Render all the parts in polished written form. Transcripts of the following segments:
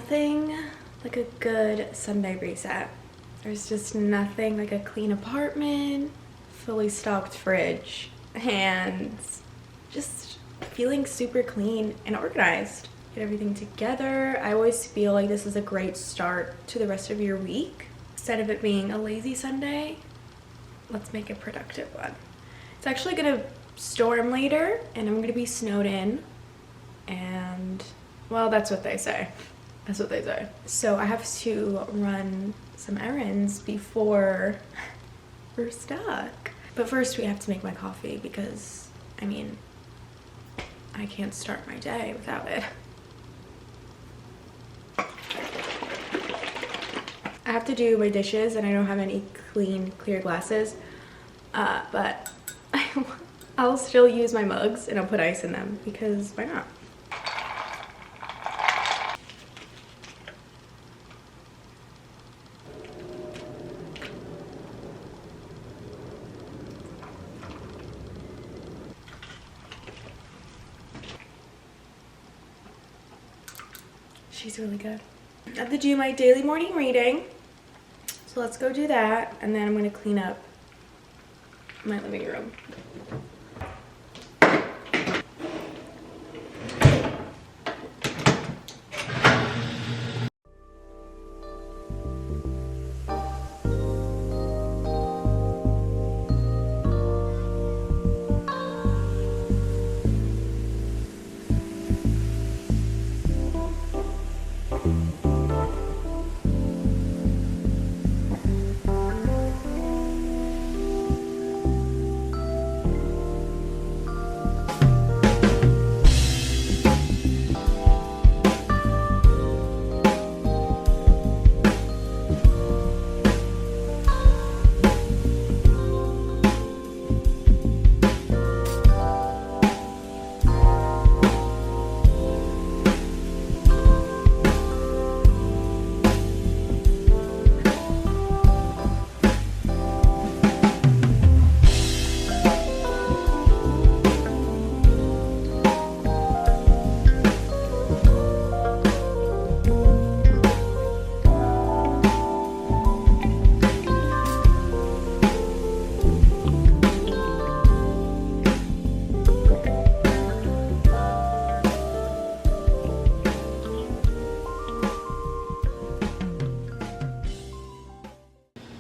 nothing like a good Sunday reset. There's just nothing like a clean apartment, fully stocked fridge, and just feeling super clean and organized. Get everything together. I always feel like this is a great start to the rest of your week. Instead of it being a lazy Sunday, let's make a productive one. It's actually gonna storm later and I'm gonna be snowed in, and well, that's what they say. That's what they say. So I have to run some errands before we're stuck. But first we have to make my coffee because, I mean, I can't start my day without it. I have to do my dishes and I don't have any clean, clear glasses, but I'll still use my mugs and I'll put ice in them because why not? She's really good. I have to do my daily morning reading, so let's go do that, and then I'm going to clean up my living room.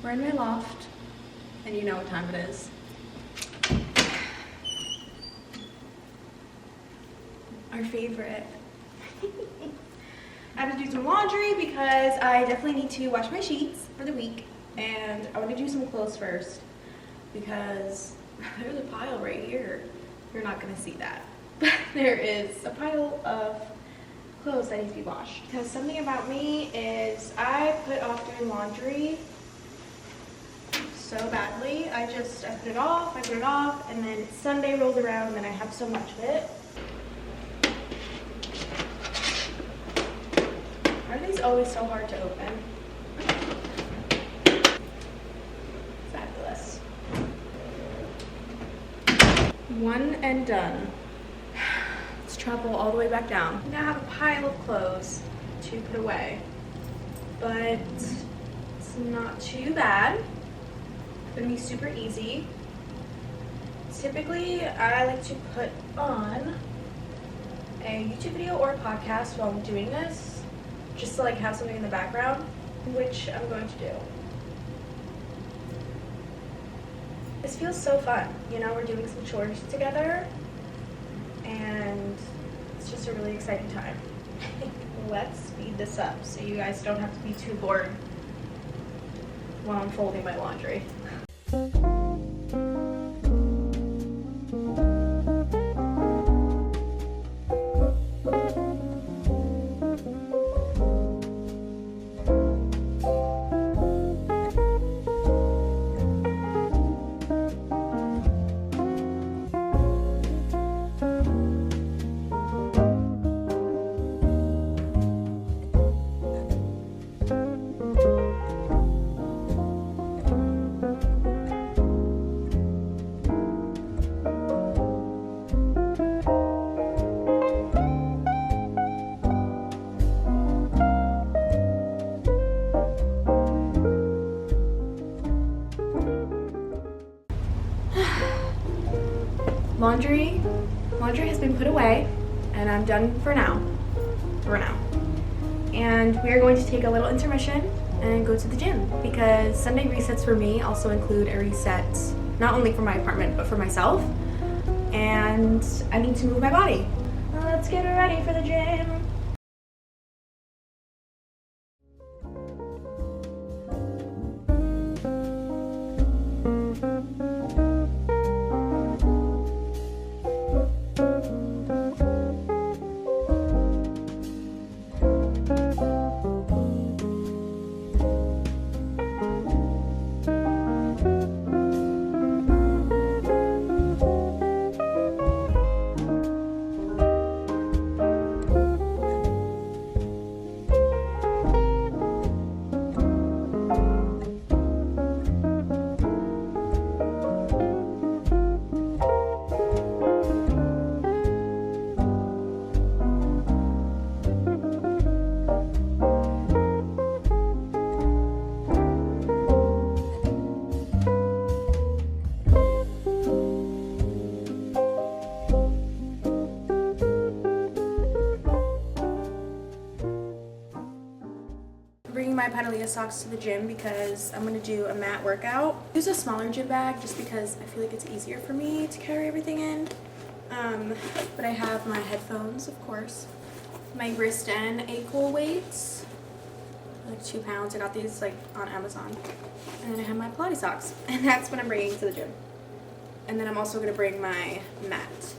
We're in my loft, and you know what time it is. Our favorite. I have to do some laundry because I definitely need to wash my sheets for the week, and I want to do some clothes first because there's a pile right here. You're not going to see that, but there is a pile of clothes that need to be washed. Because something about me is I put off doing laundry so badly. I put it off, and then Sunday rolls around and then I have so much of it. Why are these always so hard to open? Fabulous. One and done. Let's travel all the way back down. Now I have a pile of clothes to put away, but it's not too bad. It's gonna be super easy. Typically, I like to put on a YouTube video or a podcast while I'm doing this, just to like have something in the background, which I'm going to do. This feels so fun. You know, we're doing some chores together, and it's just a really exciting time. Let's speed this up so you guys don't have to be too bored while I'm folding my laundry. Laundry has been put away, and I'm done for now. And we are going to take a little intermission and go to the gym, because Sunday resets for me also include a reset not only for my apartment but for myself, and I need to move my body. Let's get ready for the gym. Bringing my pilates socks to the gym because I'm going to do a mat workout. Use a smaller gym bag just because I feel like it's easier for me to carry everything in. But I have my headphones, of course, my wrist and ankle weights, like 2 pounds. I got these like on Amazon. And then I have my pilates socks, and that's what I'm bringing to the gym. And then I'm also going to bring my mat.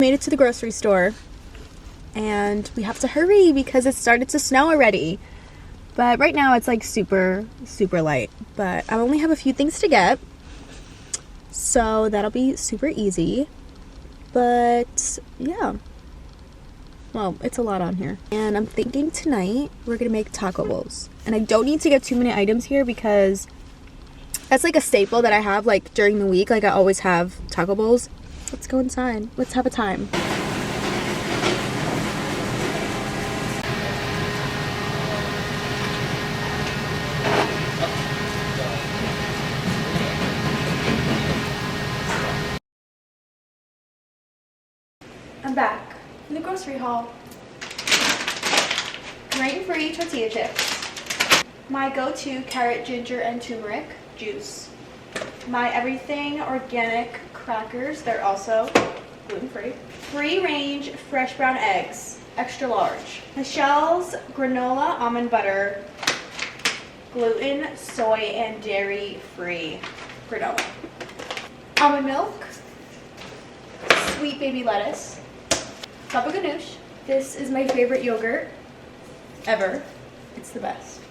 Made it to the grocery store, and we have to hurry because it started to snow already. But right now it's like super light, but I only have a few things to get, so that'll be super easy. But yeah, well, it's a lot on here. And I'm thinking tonight we're gonna make taco bowls, and I don't need to get too many items here because that's like a staple that I have like during the week. Like I always have taco bowls. Let's go inside. Let's have a time. back in the grocery haul. Grain-free tortilla chips. My go-to carrot, ginger, and turmeric juice. My everything organic crackers. They're also gluten-free. Free-range fresh brown eggs, extra large. Michelle's granola almond butter, gluten, soy, and dairy-free granola. Almond milk, sweet baby lettuce, Baba Ganoush. This is my favorite yogurt ever. It's the best.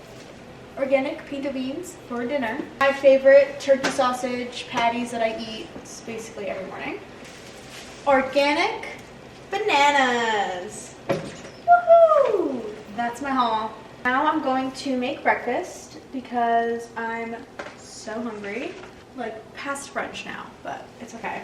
Organic pinto beans for dinner. My favorite turkey sausage patties that I eat basically every morning. Organic bananas. Woohoo! That's my haul. Now I'm going to make breakfast because I'm so hungry. Like past brunch now, but it's okay.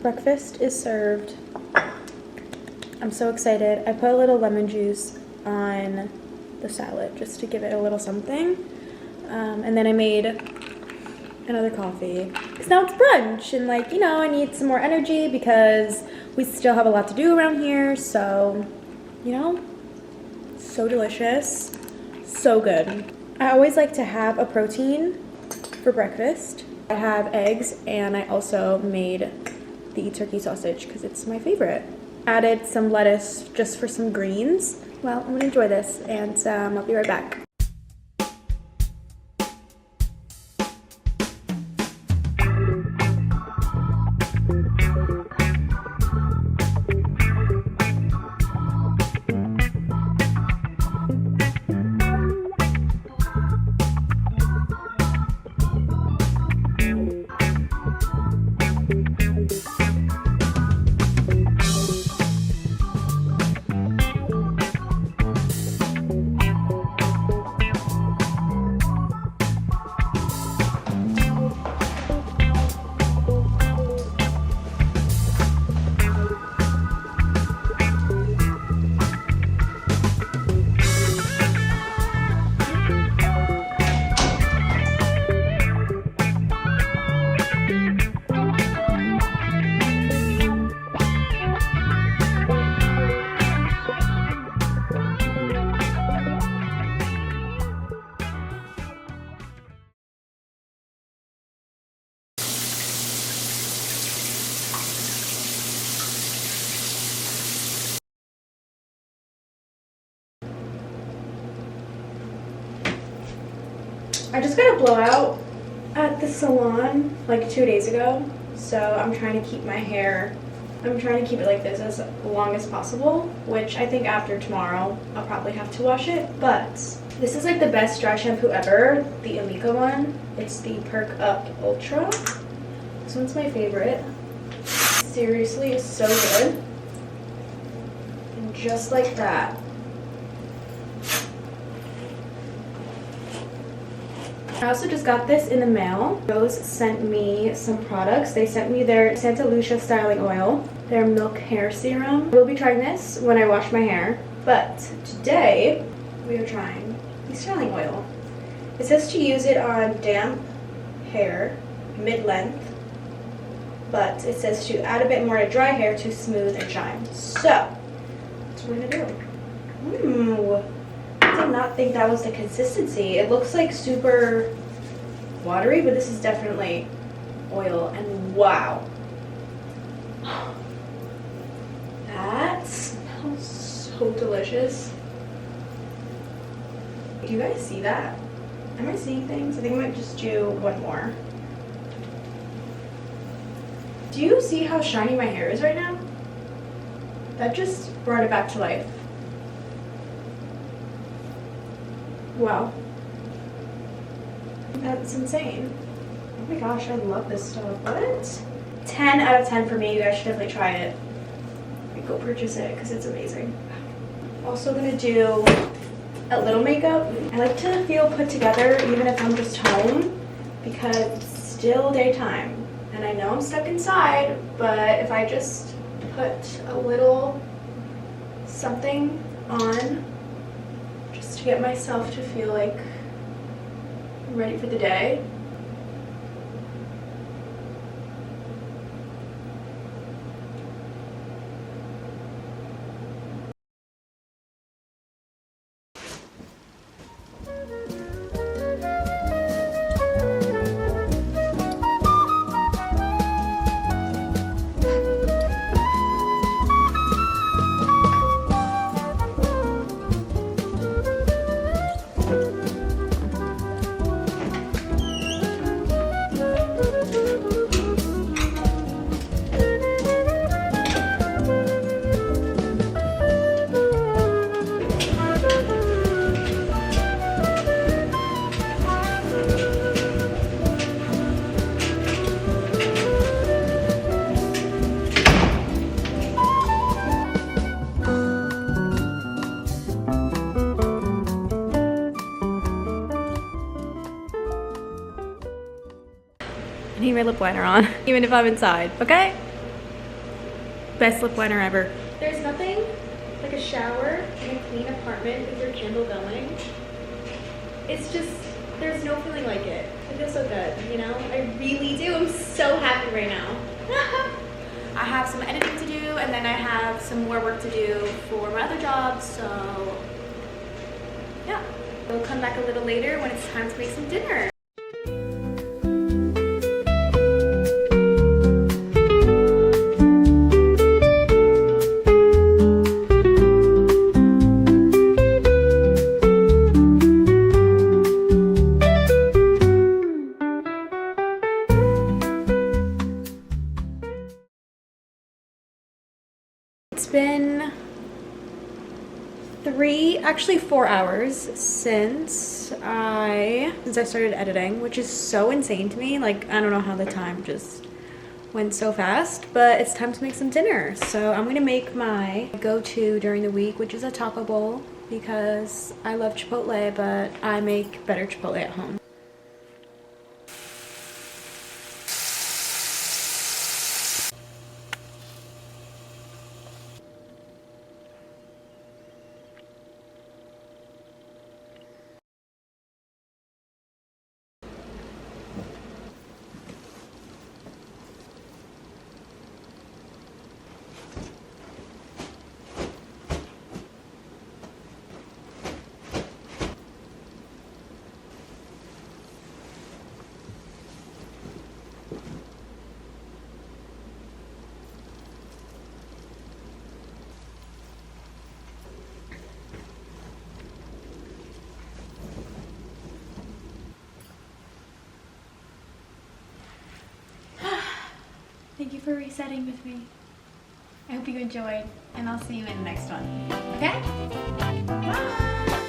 Breakfast is served. I'm so excited. I put a little lemon juice on the salad just to give it a little something. And then I made another coffee. Because now it's brunch and like, you know, I need some more energy because we still have a lot to do around here. So, you know, so delicious. So good. I always like to have a protein for breakfast. I have eggs and I also made the turkey sausage because it's my favorite. Added some lettuce just for some greens. Well, I'm gonna enjoy this and I'll be right back. I just got a blowout at the salon like 2 days ago, so I'm trying to keep my hair, I'm trying to keep it like this as long as possible, which I think after tomorrow I'll probably have to wash it. But this is like the best dry shampoo ever, the Amica one. It's the Perk Up Ultra. This one's my favorite. Seriously, it's so good. And just like that. I also just got this in the mail. Rose sent me some products. They sent me their Santa Lucia styling oil, their milk hair serum. We'll be trying this when I wash my hair, but today we are trying the styling oil. It says to use it on damp hair, mid-length, but it says to add a bit more to dry hair to smooth and shine. So, that's what we're gonna do. I did not think that was the consistency. It looks like super watery, but this is definitely oil, and wow. That smells so delicious. Do you guys see that? Am I seeing things? I think I might just do one more. Do you see how shiny my hair is right now? That just brought it back to life. Wow. That's insane. Oh my gosh, I love this stuff. What? 10 out of 10 for me. You guys should definitely try it. Like, go purchase it because it's amazing. Also gonna do a little makeup. I like to feel put together even if I'm just home because it's still daytime. And I know I'm stuck inside, but if I just put a little something on just to get myself to feel like I'm ready for the day. I need my lip liner on, even if I'm inside, okay? Best lip liner ever. There's nothing like a shower and a clean apartment with your candle going. It's just, there's no feeling like it. I feel so good, you know? I really do. I'm so happy right now. I have some editing to do, and then I have some more work to do for my other job, so yeah. We'll come back a little later when it's time to make some dinner. It's been 4 hours since I started editing, which is so insane to me. Like, I don't know how the time just went so fast, but it's time to make some dinner. So I'm gonna make my go-to during the week, which is a taco bowl, because I love Chipotle, but I make better Chipotle at home. Thank you for resetting with me. I hope you enjoyed, and I'll see you in the next one. Okay? Bye!